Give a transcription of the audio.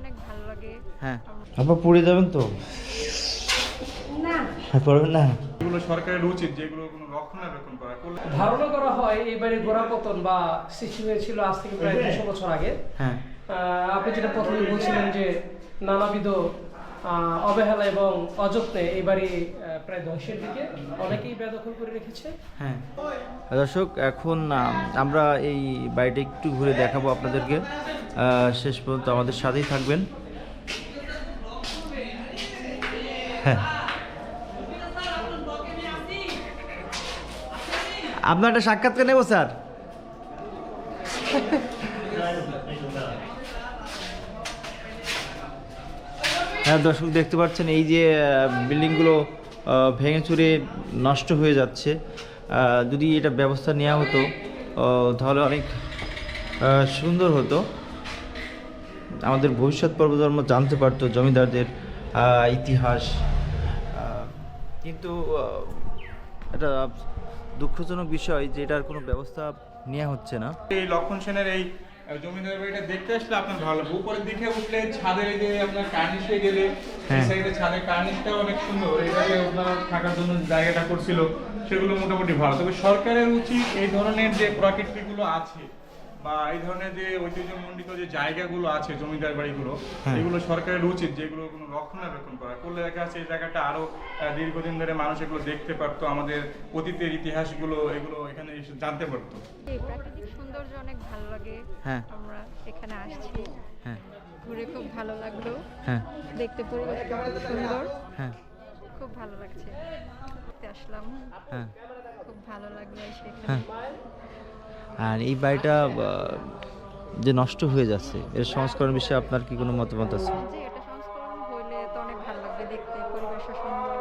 অনেক ভালো লাগে। হ্যাঁ, আপনার পড়ে যাবেন তো? না, পড়বেন না? এগুলো সরকারের উচিত যেগুলো কোনো রক্ষণাবেক্ষণ করা করলে ধারণা করা হয় এবারে গোড়াপতন বা সৃষ্টি হয়েছিল আজ থেকে প্রায় 200 বছর আগে। হ্যাঁ, আপনি যেটা প্রথমে বলছিলেন যে নানাবিধ অবহেলা এবং অযত্নে এই বাড়ি প্রায় ধ্বংসের দিকে, অনেকেই বেদখল করে রেখেছে। হ্যাঁ। দর্শক, এখন আমরা এই বাড়িটা একটু ঘুরে দেখাবো আপনাদেরকে। শেষ পর্যন্ত আমাদের সাথেই থাকবেন। হ্যাঁ, আপনার একটা সাক্ষাৎকার নেব স্যার। হ্যাঁ দর্শক, দেখতে পাচ্ছেন এই যে বিল্ডিংগুলো ভেঙে চুরে নষ্ট হয়ে যাচ্ছে। যদি এটা ব্যবস্থা নেওয়া হতো তাহলে অনেক সুন্দর হতো। আমাদের ভবিষ্যৎ প্রজন্ম জানতে পারতো জমিদারদের ইতিহাস। কিন্তু এটা দুঃখজনক বিষয় যে এটার কোনো ব্যবস্থা নেওয়া হচ্ছে না। এই লক্ষণ সেনের এই জমিদার বাড়িটা দেখতে আসলে আপনার ভালো লাগবে। উপরের দিকে উঠলে ছাদের এই যে আপনার কার্নিশে গেলে এই সাইডে ছাদের কার্নিশটাও অনেক সুন্দর। এটাকে আপনার থাকার জন্য জায়গাটা করছিল, সেগুলো মোটামুটি ভালো। তবে সরকারের উচিত এই ধরনের যে প্রাকৃতিকগুলো আছে বা এই ধরনের যে ঐতিহ্যমণ্ডিত যে জায়গাগুলো আছে জমিদার বাড়িগুলো, এগুলো সরকারের উচিত যেগুলো কোনো রক্ষণাবেক্ষণ করা করলে দেখা যাচ্ছে এই জায়গাটা আরো দীর্ঘদিন ধরে মানুষ এগুলো দেখতে পারতো, আমাদের অতীতের ইতিহাসগুলো এগুলো এখানে এসে জানতে পারতো। এই প্রাকৃতিক সৌন্দর্য অনেক ভালো লাগে। হ্যাঁ। আমরা এখানে আসছি, হ্যাঁ, ঘুরে খুব ভালো লাগলো। হ্যাঁ, দেখতে পরিবেশটা খুব সুন্দর, হ্যাঁ, খুব ভালো লাগছে। ঘুরতে আসলাম, হ্যাঁ, খুব ভালো লাগলো এসে হ্যাঁ। এখানে। আর এই বাড়িটা যে নষ্ট হয়ে যাচ্ছে, এর সংস্করণ বিষয়ে আপনার কি কোনো মতামত আছে? যে এটা সংস্করণ হইলে তো অনেক ভালো লাগবে দেখতে, পরিবেশও সুন্দর।